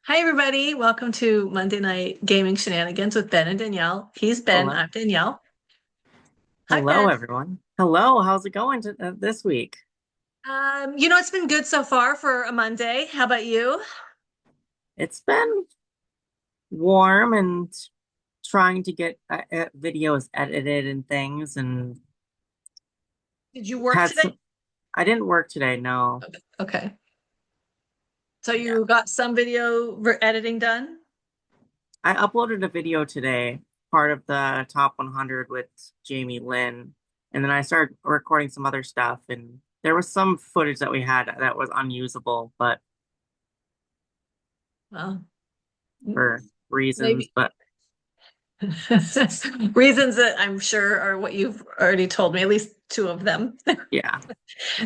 Hi, everybody. Welcome to Monday Night Gaming Shenanigans with Ben and Danielle. He's Ben. Hello. I'm Danielle. Hi, Hello, Ben. everyone. Hello. How's it going this week? It's been good so far for a Monday. How about you? It's been warm and trying to get videos edited and things and Did you work had today? some, I didn't work today, no. Okay. So Yeah. you got some video editing done? I uploaded a video today, part of the top 100 with Jamie Lynn, and then I started recording some other stuff and there was some footage that we had that was unusable, but Well, for reasons, maybe but reasons that I'm sure are what you've already told me, at least two of them. yeah.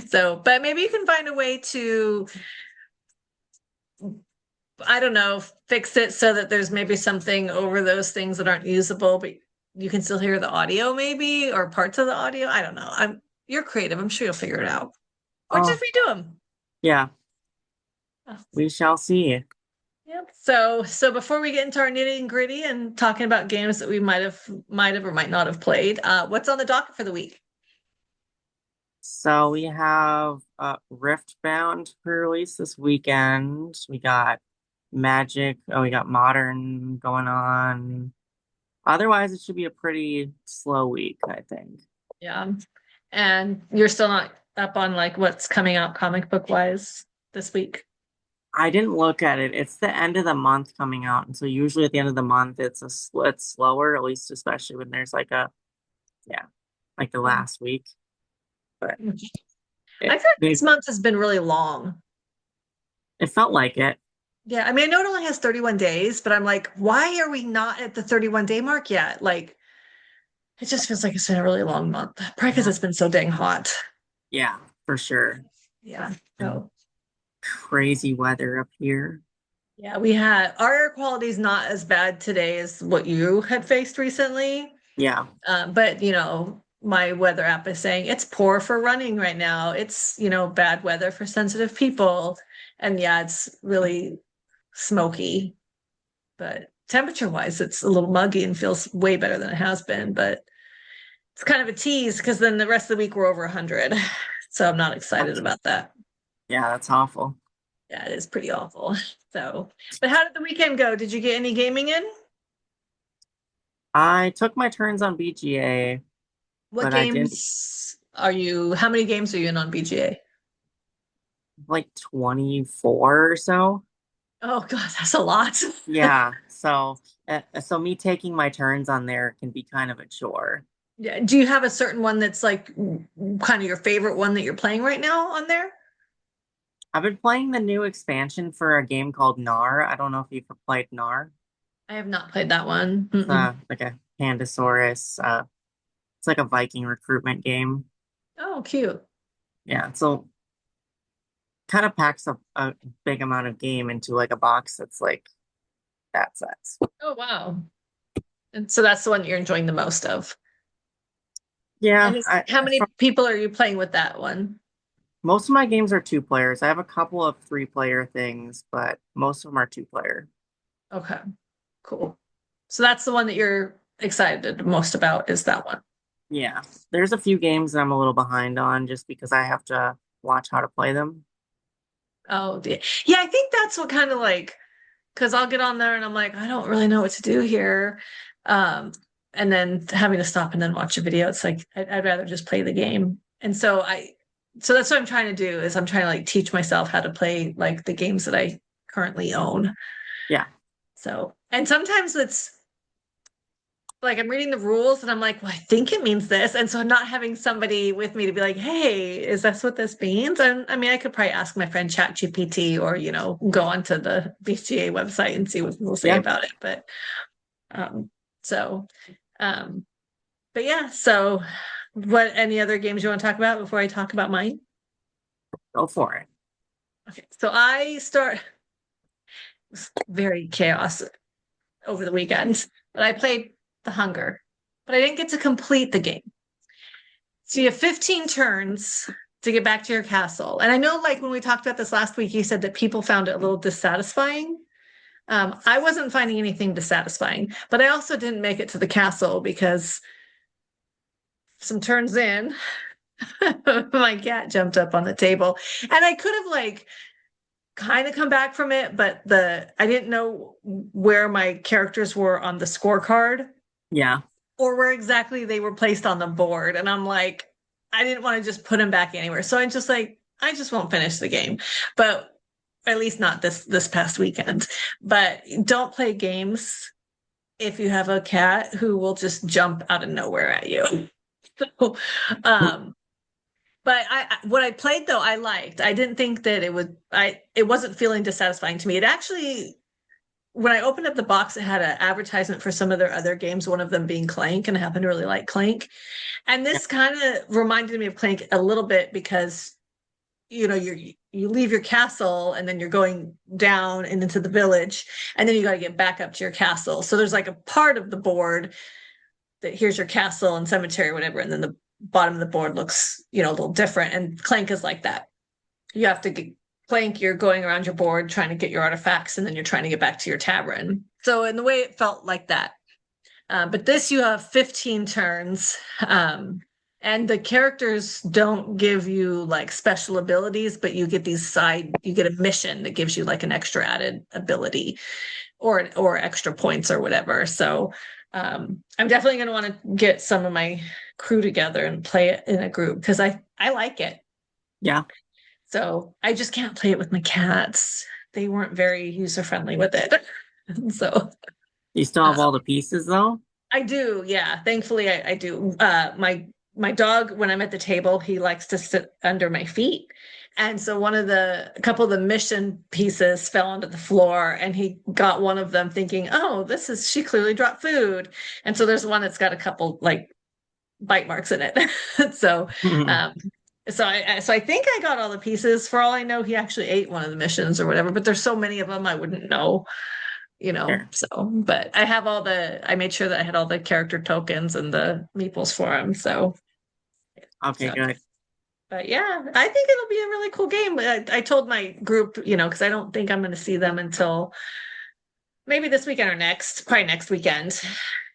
So, but maybe you can find a way to, I don't know, fix it so that there's maybe something over those things that aren't usable, but you can still hear the audio maybe or parts of the audio. I don't know. You're creative. I'm sure you'll figure it out. Or just Oh, redo them. yeah. Oh, We shall see. yep. So before we get into our nitty and gritty and talking about games that we might have or might not have played, what's on the docket for the week? So we have Riftbound pre-release this weekend. We got Magic. Oh, we got Modern going on. Otherwise, it should be a pretty slow week, I think. Yeah. And you're still not up on like what's coming out comic book wise this week. I didn't look at it. It's the end of the month coming out, and so usually at the end of the month, it's slower, at least especially when there's like yeah, like the Yeah. last week. But I it feel like this they month has been really long. it felt like it. Yeah, I mean, I know it only has 31 days, but I'm like, why are we not at the 31 day mark yet? Like, it just feels like it's been a really long month. Probably because Yeah, it's been so dang hot. yeah, for sure. Yeah. And So, crazy weather up here. yeah, we had our air quality is not as bad today as what you had faced recently. Yeah. But, my weather app is saying it's poor for running right now. It's, bad weather for sensitive people. And yeah, it's really smoky. But temperature wise, it's a little muggy and feels way better than it has been. But it's kind of a tease because then the rest of the week we're over 100. So I'm not excited That's about that. Yeah, that's awful. Yeah, it is pretty awful. So, but how did the weekend go? Did you get any gaming in? I took my turns on BGA, What but I didn't how many games are you in on BGA? like 24 or so. Oh God, that's a lot. Yeah, so me taking my turns on there can be kind of a chore. Yeah. Do you have a certain one that's like kind of your favorite one that you're playing right now on there? I've been playing the new expansion for a game called Nar. I don't know if you've played Nar. I have not played that one. It's Mm-mm. like a Pandasaurus. It's like a Viking recruitment game. Oh, cute. Yeah, so kind of packs a big amount of game into like a box that's like that size. Oh, wow. And so that's the one you're enjoying the most of. Yeah, And how many from people are you playing with that one? most of my games are two players. I have a couple of three-player things, but most of them are two-player. Okay, cool. So that's the one that you're excited most about is that one. Yeah, there's a few games that I'm a little behind on just because I have to watch how to play them. Oh, dear. Yeah, I think that's what kind of like, because I'll get on there and I'm like, I don't really know what to do here. Um, and then having to stop and then watch a video, it's like I'd rather just play the game. And so that's what I'm trying to do is I'm trying to like teach myself how to play like the games that I currently own. Yeah, So, and sometimes it's like I'm reading the rules and I'm like, well, I think it means this. And so not having somebody with me to be like, hey, is this what this means? And I mean, I could probably ask my friend ChatGPT or, go onto the BCA website and see what people say yeah, about it. Um, so um, but yeah, so what any other games you want to talk about before I talk about mine? go for it. Okay, so I start very chaos over the weekend, but I played The Hunger, but I didn't get to complete the game. So you have 15 turns to get back to your castle. And I know, like, when we talked about this last week, you said that people found it a little dissatisfying. I wasn't finding anything dissatisfying, but I also didn't make it to the castle because some turns in, my cat jumped up on the table, and I could have like kind of come back from it, but the I didn't know where my characters were on the scorecard Yeah. or where exactly they were placed on the board. And I'm like, I didn't want to just put them back anywhere. So I just won't finish the game. But at least not this past weekend. But don't play games if you have a cat who will just jump out of nowhere at you. So, um, but what I played though I liked. I didn't think that it wasn't feeling dissatisfying to me. It actually, when I opened up the box, it had an advertisement for some of their other games, one of them being Clank, and I happen to really like Clank. And Yeah. this kind of reminded me of Clank a little bit because you leave your castle and then you're going down and into the village, and then you got to get back up to your castle. So there's like a part of the board that here's your castle and cemetery or whatever, and then the bottom of the board looks a little different. And Clank is like that. You have to get Clank, you're going around your board trying to get your artifacts, and then you're trying to get back to your tavern. So in the way it felt like that. But this you have 15 turns. And the characters don't give you like special abilities, but you get a mission that gives you like an extra added ability or extra points or whatever. So I'm definitely going to want to get some of my crew together and play it in a group because I like it. Yeah. So I just can't play it with my cats. They weren't very user friendly with it. So You still have uh, all the pieces though? I do, yeah. Thankfully, I do. My dog, when I'm at the table, he likes to sit under my feet. And so a couple of the mission pieces fell onto the floor, and he got one of them thinking, oh, she clearly dropped food. And so there's one that's got a couple like bite marks in it. So, um, so I think I got all the pieces. For all I know, he actually ate one of the missions or whatever, but there's so many of them I wouldn't know, Sure. so, but I made sure that I had all the character tokens and the meeples for him. Okay, So, good. but yeah, I think it'll be a really cool game. I told my group, because I don't think I'm going to see them until maybe this weekend or probably next weekend.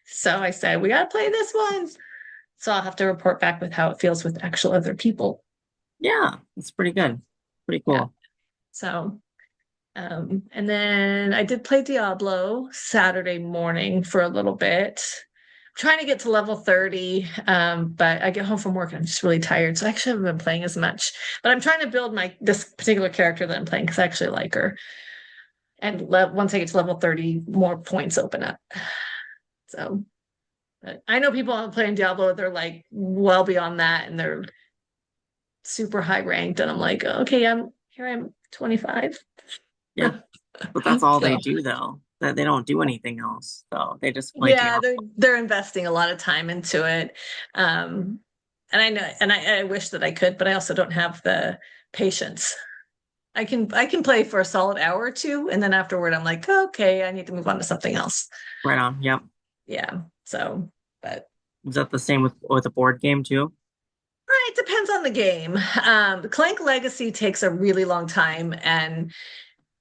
So I said, we got to play this one. So I'll have to report back with how it feels with actual other people. Yeah, it's pretty good. Pretty Yeah. cool. So and then I did play Diablo Saturday morning for a little bit. I'm trying to get to level 30, but I get home from work and I'm just really tired. So I actually haven't been playing as much. But I'm trying to build this particular character that I'm playing because I actually like her. And once I get to level 30, more points open up. So but I know people playing Diablo, they're like well beyond that and they're super high ranked. And I'm like, okay, I'm 25. Yeah. But that's all So they do though. That they don't do anything else. So they just play yeah, Diablo. they're investing a lot of time into it. Um, and I know, and I wish that I could, but I also don't have the patience. I can play for a solid hour or two, and then afterward, I'm like, okay, I need to move on to something else. Right on. Yep. Yeah. So, but Is that the same with a board game too? it depends on the game. The Clank Legacy takes a really long time, and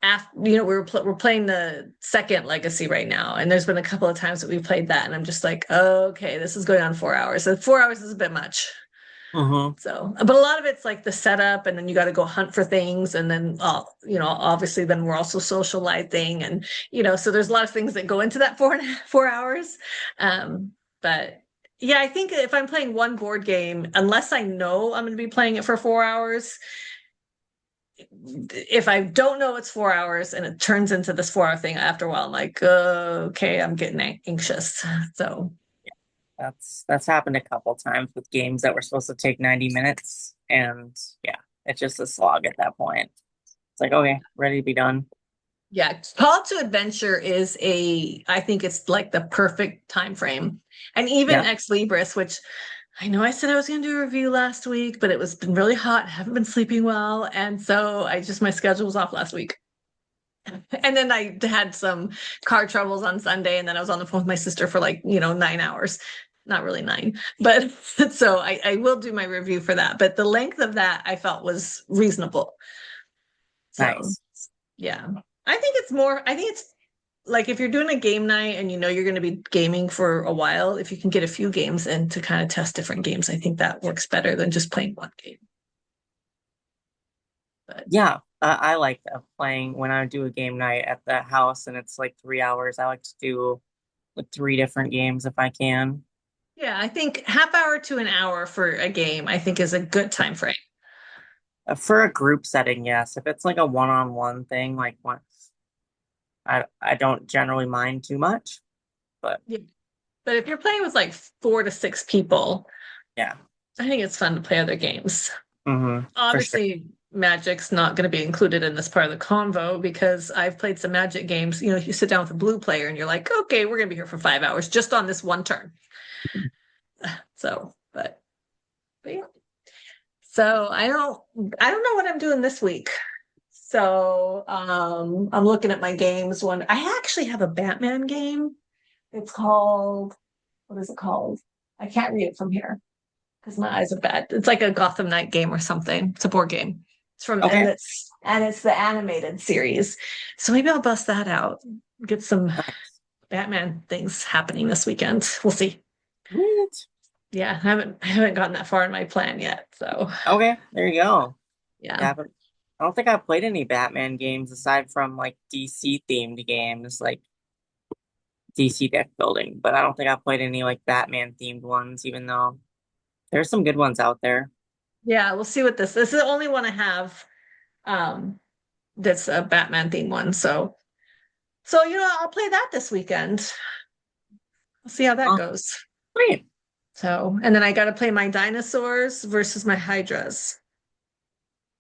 after we're playing the second legacy right now, and there's been a couple of times that we played that, and I'm just like, okay, this is going on 4 hours. So 4 hours is a bit much. Mm-hmm. So, but a lot of it's like the setup, and then you got to go hunt for things, and then obviously, then we're also socializing, and so there's a lot of things that go into that 4 hours. But yeah, I think if I'm playing one board game, unless I know I'm going to be playing it for 4 hours, if I don't know it's 4 hours and it turns into this 4 hour thing after a while, I'm like, okay, I'm getting anxious. So That's happened a couple times with games that were supposed to take 90 minutes. And yeah, it's just a slog at that point. It's like, okay, ready to be done. yeah, Call to Adventure I think it's like the perfect time frame. And even Yeah. Ex Libris, which I know I said I was going to do a review last week, but it was been really hot. I haven't been sleeping well. And so my schedule was off last week. And then I had some car troubles on Sunday, and then I was on the phone with my sister for like 9 hours. Not really nine, but so I will do my review for that. But the length of that I felt was reasonable. So Nice. yeah, I think it's like if you're doing a game night and you know you're going to be gaming for a while, if you can get a few games in to kind of test different games, I think that works better than just playing one game. But Yeah, I like playing when I do a game night at the house and it's like 3 hours. I like to do like three different games if I can. yeah, I think half hour to an hour for a game, I think is a good time frame. For a group setting, yes. If it's like a one-on-one thing, like once I don't generally mind too much, but Yeah. But if you're playing with like 4 to 6 people, yeah. I think it's fun to play other games. For sure. Obviously, Magic's not going to be included in this part of the convo because I've played some Magic games. You know, you sit down with a blue player and you're like, okay, we're going to be here for 5 hours just on this one turn. So, but yeah. So I don't know what I'm doing this week. So I'm looking at my games. One I actually have a Batman game. It's called what is it called? I can't read it from here because my eyes are bad. It's like a Gotham Knight game or something. It's a board game. It's from Okay. and it's the animated series. So maybe I'll bust that out. Get some Nice. Batman things happening this weekend. We'll see. Sweet. Yeah, I haven't gotten that far in my plan yet. So Okay, there you go. yeah. Yeah, but I don't think I've played any Batman games aside from like DC themed games, like DC deck building, but I don't think I've played any like Batman themed ones, even though there's some good ones out there. Yeah, we'll see what this is the only one I have um that's a Batman theme one. So I'll play that this weekend. We'll see how that Oh, goes. sweet. So, and then I got to play my dinosaurs versus my hydras.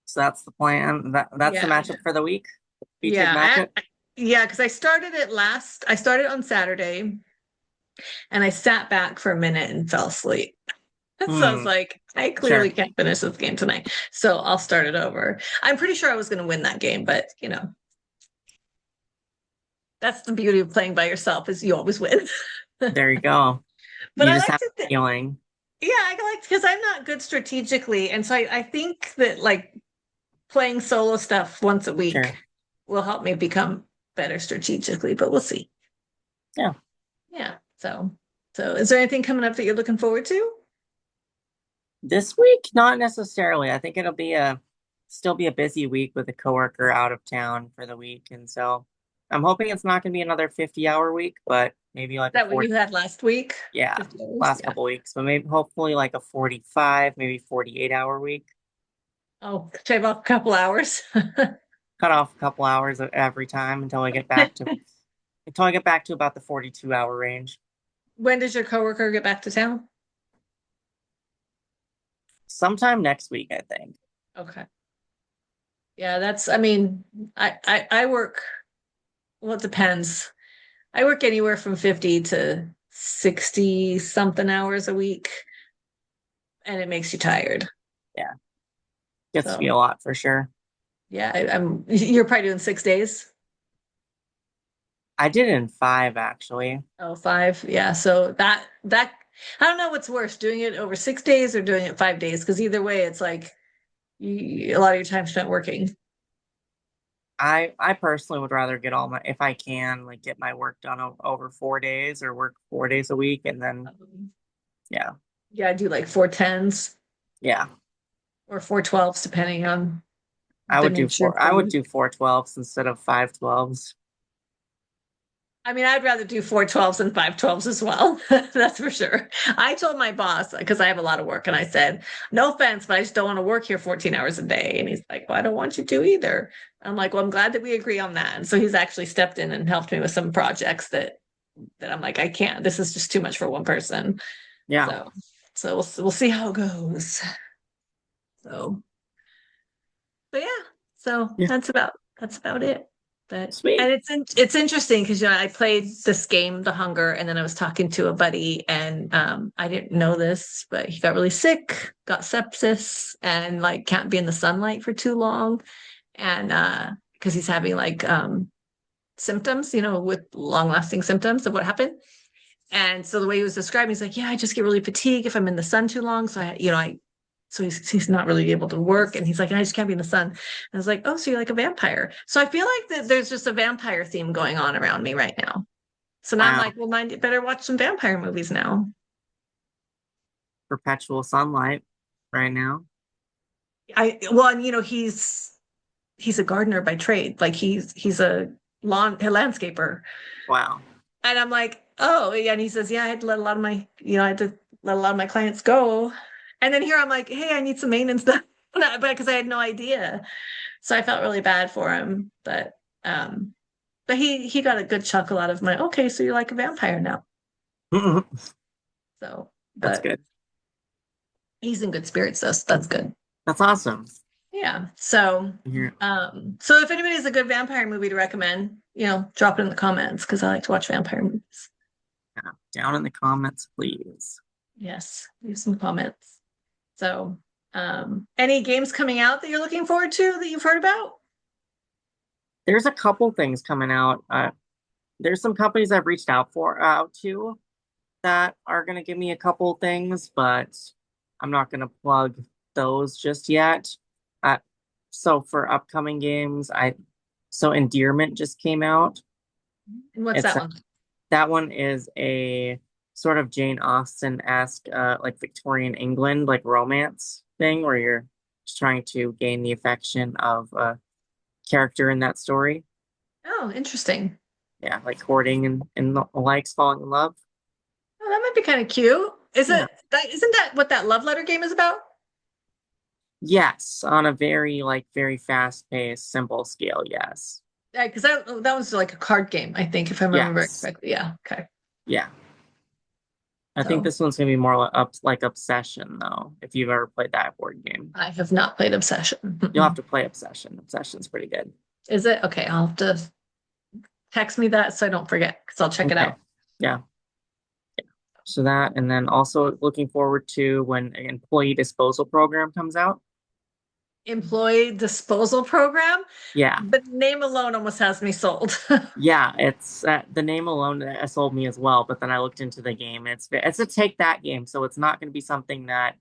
So that's the plan. That's the Yeah. matchup for the week. Featured Yeah. matchup. Yeah, because I started on Saturday and I sat back for a minute and fell asleep. So I was Hmm. like, I clearly Sure. can't finish this game tonight. So I'll start it over. I'm pretty sure I was going to win that game, but that's the beauty of playing by yourself is you always win. There you go. But You I just like have to, a feeling. yeah, I like because I'm not good strategically, and so I think that like playing solo stuff once a week Sure. will help me become better strategically. But we'll see. Yeah. Yeah. So is there anything coming up that you're looking forward to? This week, not necessarily. I think it'll be a still be a busy week with a coworker out of town for the week. And so I'm hoping it's not gonna be another 50-hour week, but maybe like Is a that what 40, you had last week? yeah, 50 hours? last Yeah. couple weeks. But maybe hopefully like a 45, maybe 48-hour week. Oh, shave off a couple hours. Cut off a couple hours every time until I get back to about the 42-hour range. When does your coworker get back to town? Sometime next week, I think. Okay. Yeah, I mean, I work, well, it depends. I work anywhere from 50 to 60 something hours a week, and it makes you tired. Yeah, gets to be So a lot for sure. yeah, you're probably doing 6 days. I did it in 5 actually. Oh, five. Yeah. So that I don't know what's worse, doing it over 6 days or doing it 5 days, because either way, it's like a lot of your time spent working. I personally would rather get all my if I can like get my work done over 4 days or work 4 days a week and then yeah, Yeah, I do like 4 10s yeah, or 4 12s, depending on I the would do nature of four I would the. do 4/12s instead of 5/12s. I mean, I'd rather do 4 12s than 5 12s as well. That's for sure. I told my boss, because I have a lot of work, and I said, no offense, but I just don't want to work here 14 hours a day. And he's like, well, I don't want you to either. I'm like, well, I'm glad that we agree on that. And so he's actually stepped in and helped me with some projects that I'm like, I can't. This is just too much for one person. Yeah, So we'll see how it goes. So, but yeah, so yeah, that's about it. But sweet. and it's interesting because I played this game, The Hunger, and then I was talking to a buddy, and I didn't know this, but he got really sick, got sepsis, and like can't be in the sunlight for too long, and because he's having like symptoms, with long lasting symptoms of what happened. And so the way he was describing, he's like, yeah, I just get really fatigued if I'm in the sun too long. So I So he's not really able to work, and he's like, I just can't be in the sun. And I was like, oh, so you're like a vampire. So I feel like that there's just a vampire theme going on around me right now. So now I'm Wow, like, well, I better watch some vampire movies now. perpetual sunlight right now. I well, and he's a gardener by trade. Like he's a landscaper. Wow. And I'm like, oh, yeah. And he says, yeah, I had to let a lot of I had to let a lot of my clients go. And then here I'm like, hey, I need some maintenance done. But because I had no idea. So I felt really bad for him. Um, but he got a good chuckle out of my, okay, so you're like a vampire now. So, That's but good. he's in good spirits, though, so that's good. That's awesome. Yeah. So, Here, so if anybody has a good vampire movie to recommend, drop it in the comments because I like to watch vampire movies. yeah, down in the comments, please. Yes, leave some comments. So, any games coming out that you're looking forward to that you've heard about? There's a couple things coming out. There's some companies I've reached out to that are going to give me a couple things, but I'm not going to plug those just yet. Uh, so for upcoming games, so Endearment just came out. And what's It's that one? that one is a sort of Jane Austen-esque, like Victorian England, like romance thing where you're just trying to gain the affection of a character in that story. Oh, interesting. Yeah, like courting and the likes, falling in love. Oh, that might be kind of cute. Yeah. Isn't that what that love letter game is about? Yes, on a very very fast-paced, simple scale, yes. Yeah, because that was like a card game, I think, if I remember Yes. correctly. Yeah. Okay. Yeah. I think So this one's gonna be more like Obsession, though, if you've ever played that board game. I have not played Obsession. You'll have Mm-mm. to play Obsession. Obsession's pretty good. Is it? Okay, I'll have to text me that so I don't forget because I'll check it Okay. out. Yeah. So that, and then also looking forward to when an employee disposal program comes out. Employee disposal program. Yeah. The name alone almost has me sold. Yeah, it's the name alone sold me as well. But then I looked into the game. It's a take that game, so it's not going to be something that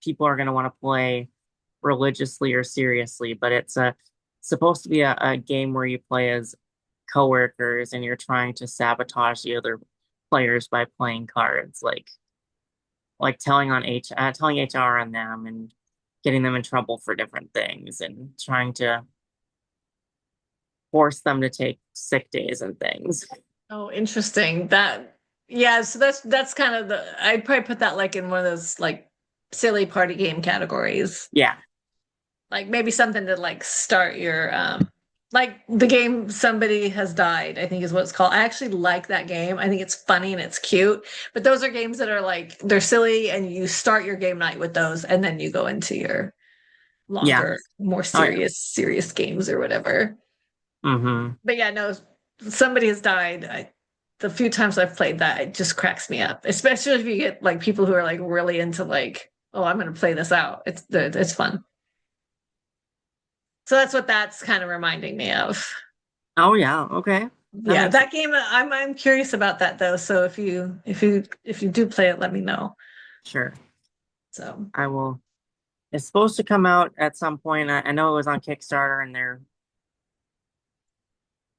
people are going to want to play religiously or seriously. But it's supposed to be a game where you play as coworkers and you're trying to sabotage the other players by playing cards, like telling HR on them and getting them in trouble for different things and trying to force them to take sick days and things. Oh, interesting. Yeah, so that's kind of I'd probably put that like in one of those like silly party game categories. Yeah. Like maybe something to like start your like the game Somebody Has Died, I think is what it's called. I actually like that game. I think it's funny and it's cute. But those are games that are like they're silly and you start your game night with those and then you go into your Yeah. longer, more Oh yeah. serious games or whatever. Mm-hmm. But yeah, no, Somebody Has Died. The few times I've played that, it just cracks me up. Especially if you get like people who are like really into like, oh, I'm going to play this out. It's fun. So that's what that's kind of reminding me of. Oh yeah. Okay. That Yeah, makes sense. that game. I'm curious about that though. So if you do play it, let me know. Sure. So I will. It's supposed to come out at some point. I know it was on Kickstarter and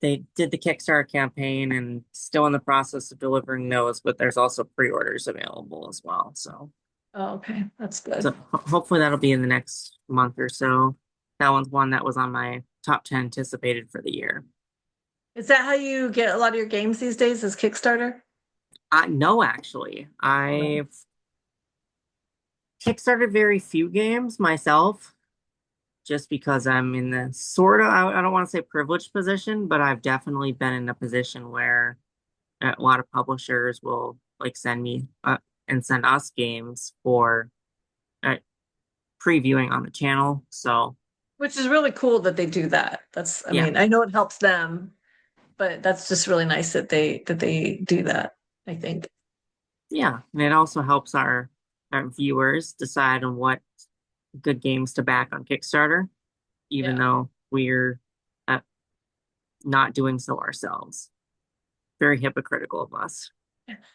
they did the Kickstarter campaign and still in the process of delivering those, but there's also pre-orders available as well. oh, okay, that's So good. hopefully that'll be in the next month or so. That one's one that was on my top 10 anticipated for the year. Is that how you get a lot of your games these days? Is Kickstarter? No, actually, No. I've kickstarted very few games myself, just because I'm in the sort of, I don't want to say privileged position, but I've definitely been in a position where a lot of publishers will like send me and send us games for uh, previewing on the channel. So Which is really cool that they do that. I yeah, mean, I know it helps them, but that's just really nice that they do that, I think. yeah, and it also helps our viewers decide on what good games to back on Kickstarter, even Yeah. though we're uh, not doing so ourselves. Very hypocritical of us.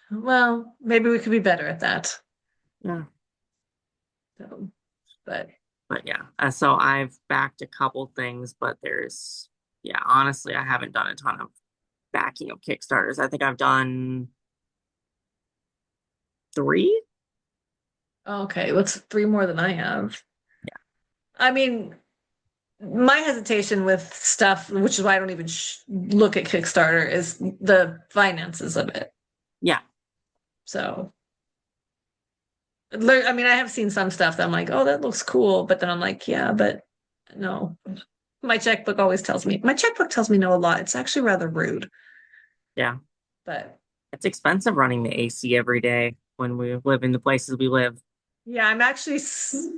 Well, maybe we could be better at that. Yeah. So, but But yeah, so I've backed a couple things, but yeah, honestly, I haven't done a ton of backing of Kickstarters. I think I've done three. okay, what's three more than I have? I mean, my hesitation with stuff, which is why I don't even look at Kickstarter, is the finances of it. Yeah, So, I mean, I have seen some stuff that I'm like, oh, that looks cool, but then I'm like, yeah, but no. My checkbook tells me no a lot. It's actually rather rude, yeah. but It's expensive running the AC every day when we live in the places we live. yeah, I'm actually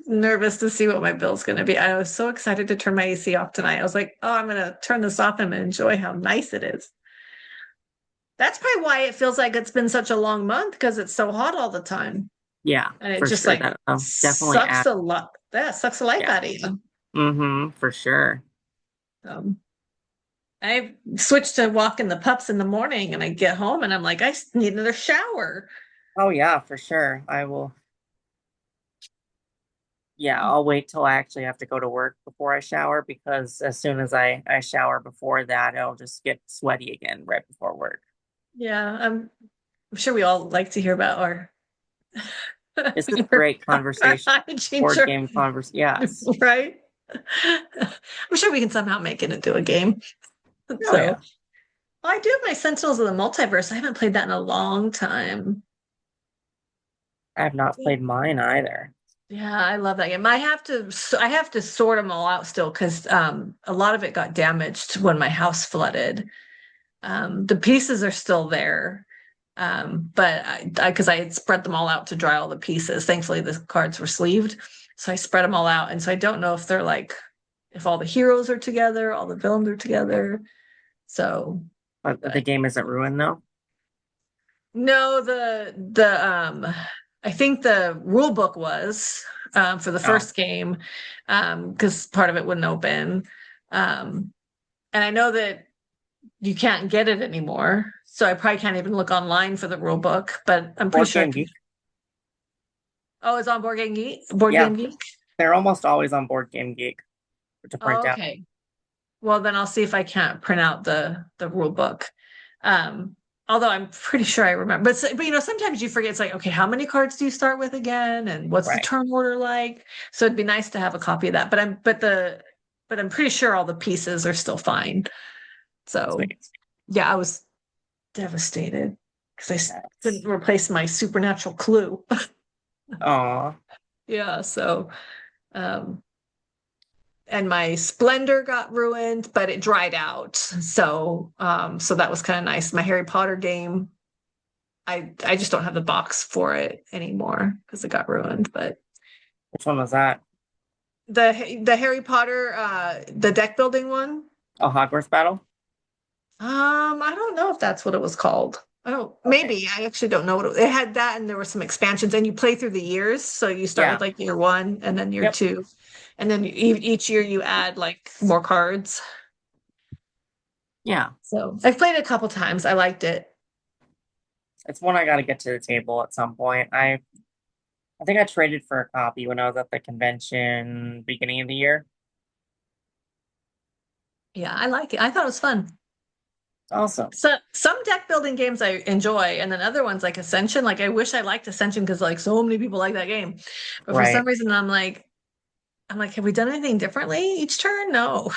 nervous to see what my bill's going to be. I was so excited to turn my AC off tonight. I was like, oh, I'm going to turn this off and enjoy how nice it is. That's probably why it feels like it's been such a long month because it's so hot all the time. Yeah, And it for just sure. like That definitely sucks adds. a lot. That sucks the life Yeah. out of you. For sure. Um, I switched to walking the pups in the morning and I get home and I'm like, I need another shower. Oh yeah, for sure. I will. Yeah, I'll wait till I actually have to go to work before I shower because as soon as I shower before that, I'll just get sweaty again right before work. Yeah, I'm sure we all like to hear about our, This is our great conversation. hygiene Board journey, game converse. Yes. right? I'm sure we can somehow make it into a game. Oh So yeah. I do have my Sentinels of the Multiverse. I haven't played that in a long time. I have not played mine either. Yeah, I love that game. I have to sort them all out still because a lot of it got damaged when my house flooded. The pieces are still there. But because I had spread them all out to dry all the pieces. Thankfully, the cards were sleeved. So I spread them all out. And so I don't know if they're like, if all the heroes are together, all the villains are together. So, But the but game isn't ruined though. no, I think the rule book was for the Oh, first game because part of it wouldn't open. Um, and I know that you can't get it anymore. So I probably can't even look online for the rule book, but I'm pretty Board sure I Game can. Geek. Oh, it's on Board Game Geek. Board Yeah, Game Geek. they're almost always on Board Game Geek to Oh, print out. okay. Well, then I'll see if I can't print out the rule book. Um, although I'm pretty sure I remember. But you know, sometimes you forget. It's like, okay, how many cards do you start with again, and what's the Right. turn order like? So it'd be nice to have a copy of that. But I'm pretty sure all the pieces are still fine. So Sweet. yeah, I was devastated because Yes. couldn't replace my supernatural clue. Aw. Yeah, so um and my splendor got ruined, but it dried out. So that was kind of nice. My Harry Potter game, I just don't have the box for it anymore because it got ruined. But Which one was that? the Harry Potter the deck building one, Oh, Hogwarts Battle? I don't know if that's what it was called. I don't, Okay. maybe I actually don't know it had that, and there were some expansions, and you play through the years. So you start with Yeah. like year one and then year Yep. two, and then each year you add like more cards. Yeah. So I've played it a couple times. I liked it. It's one I got to get to the table at some point. I think I traded for a copy when I was at the convention beginning of the year. Yeah, I like it. I thought it was fun. Awesome. So some deck building games I enjoy, and then other ones like Ascension. Like I wish I liked Ascension because like so many people like that game, but for some Right. reason I'm like, have we done anything differently each turn? No.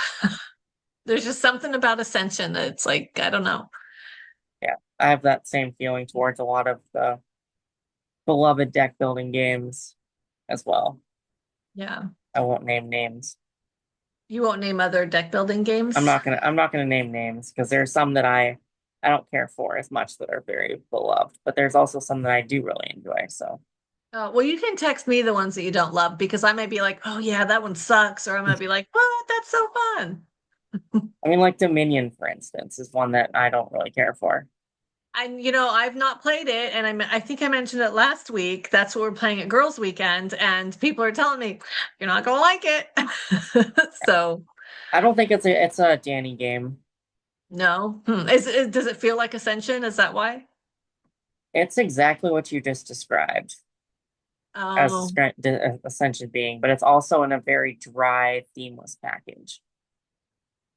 There's just something about Ascension that's like I don't know. Yeah. I have that same feeling towards a lot of the beloved deck building games as well. Yeah, I won't name names. you won't name other deck building games. I'm not gonna name names because there's some that I don't care for as much that are very beloved, but there's also some that I do really enjoy. So Well, you can text me the ones that you don't love because I might be like, oh yeah, that one sucks, or I might be like, what? That's so fun. I mean like Dominion, for instance, is one that I don't really care for. And you know, I've not played it, and I think I mentioned it last week. That's what we're playing at Girls Weekend, and people are telling me you're not gonna like it. So I don't think it's a Danny game. no, does it feel like Ascension? Is that why? It's exactly what you just described. as Oh, Ascension being, but it's also in a very dry, themeless package,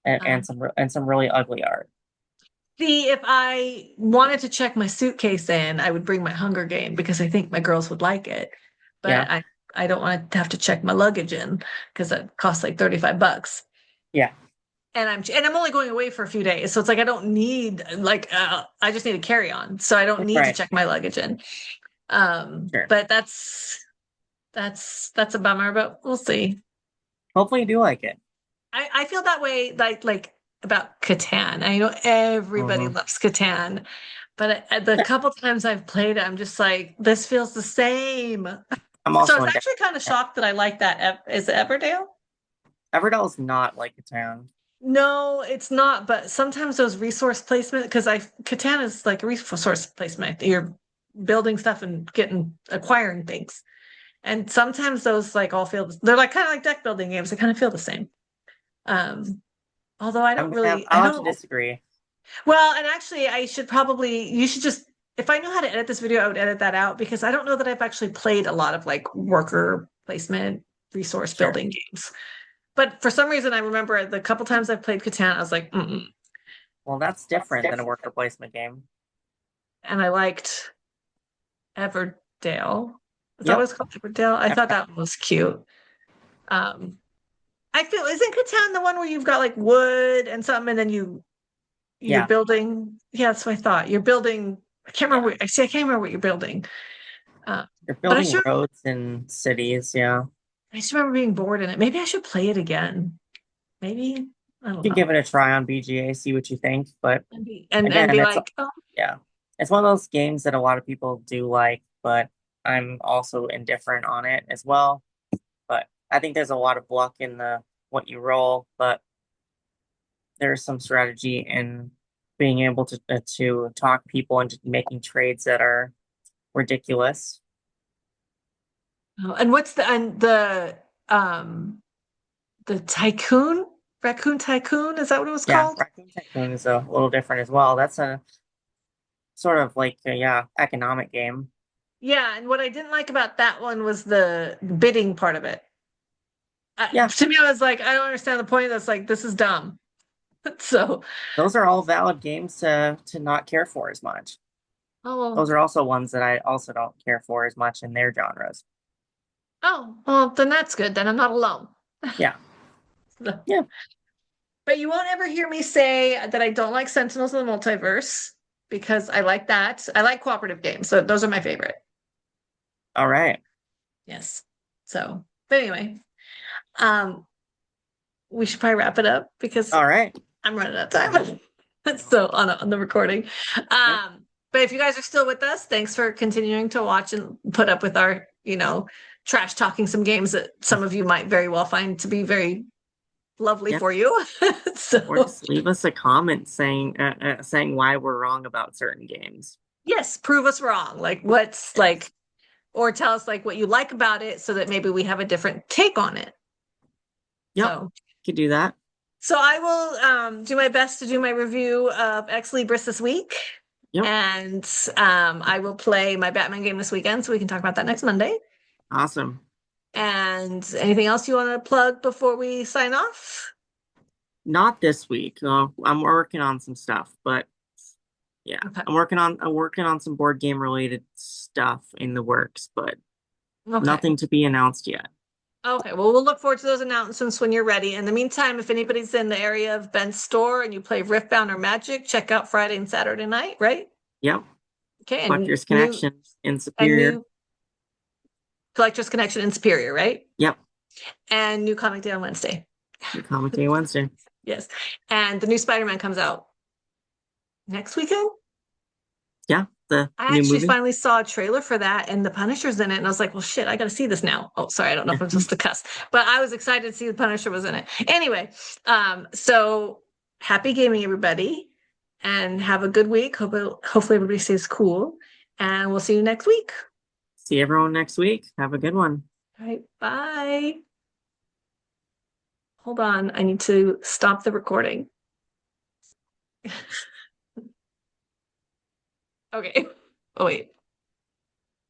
uh, and some really ugly art. see, if I wanted to check my suitcase in, I would bring my Hunger Game because I think my girls would like it. Yeah, But I don't want to have to check my luggage in because that costs like $35. yeah, And I'm only going away for a few days, so it's like I don't need like I just need a carry on, so I don't need to right, check my luggage in. sure. But that's a bummer, but we'll see. Hopefully you do like it. I feel that way like about Catan. I know everybody Hmm. loves Catan, but the couple times I've played it, I'm just like, this feels the same. I'm So I also was in actually kind of shocked that I like that. Is it Everdale? Everdell is not like a town. No, it's not. But sometimes those resource placement, because I Catan is like a resource placement. You're building stuff and acquiring things. And sometimes those like all feel they're like kind of like deck building games. They kind of feel the same. Um, although I I'll have to don't. disagree. Well, and actually, you should just, if I knew how to edit this video, I would edit that out because I don't know that I've actually played a lot of like worker placement, resource Sure. building games. But for some reason, I remember the couple times I've played Catan, I was like, mm-mm. Well, that's different than a worker placement game. And I liked Everdale. Is that what Yep. it's called? Everdale? I thought that one was cute. Um, I feel, isn't Catan the one where you've got like wood and something, and then you're Yeah. building? Yeah, that's what I thought. You're building. I can't remember. I see. I can't remember what you're building. You're But building roads in cities, yeah. I just remember being bored in it. Maybe I should play it again. Maybe I don't You can give know. it a try on BGA, see what you think. But And again, be it's like, oh, yeah. It's one of those games that a lot of people do like, but I'm also indifferent on it as well. But I think there's a lot of luck in the what you roll, but there's some strategy in being able to talk people into making trades that are ridiculous. oh. And what's um the tycoon raccoon tycoon? Is that what it was Yeah, called? Raccoon Tycoon is a little different as well. That's a sort of like a, yeah, economic game. Yeah, and what I didn't like about that one was the bidding part of it. Yeah, To me, I was like, I don't understand the point. That's like, this is dumb. So, those are all valid games to not care for as much. oh Those well, are also ones that I also don't care for as much in their genres. oh well, then that's good. Then I'm not alone. Yeah, yeah. But you won't ever hear me say that I don't like Sentinels of the Multiverse because I like that. I like cooperative games, so those are my favorite. All right, Yes. So, but anyway, um, we should probably wrap it up because all right. I'm running out of time. So on the recording. Yep, But if you guys are still with us, thanks for continuing to watch and put up with our, trash talking some games that some of you might very well find to be very lovely yep. for you. Or So just leave us a comment saying why we're wrong about certain games. yes, prove us wrong. Like what's like, Yes. or tell us like what you like about it so that maybe we have a different take on it. Yep, So could do that. so I will do my best to do my review of Ex Libris this week. Yep, And I will play my Batman game this weekend, so we can talk about that next Monday. awesome. And anything else you want to plug before we sign off? Not this week. I'm working on some stuff, but yeah, Okay. I'm working on some board game related stuff in the works, but Okay. nothing to be announced yet. Okay. Well, we'll look forward to those announcements when you're ready. In the meantime, if anybody's in the area of Ben's store and you play Riftbound or Magic, check out Friday and Saturday night, right? Yep. Okay. Collectors Connections in And Superior. new Collectors Connection in Superior, right? Yep. And new Comic Day on Wednesday. New Comic Day Wednesday. Yes. And the new Spider-Man comes out next weekend. Yeah, the I new actually movie. finally saw a trailer for that and the Punisher's in it. And I was like, well, shit, I got to see this now. Oh, sorry. I don't know if I'm supposed to cuss, but I was excited to see the Punisher was in it. Anyway, so happy gaming, everybody, and have a good week. Hopefully everybody stays cool. And we'll see you next week. See everyone next week. Have a good one. All right. Bye. Hold on. I need to stop the recording. Okay. Oh, wait.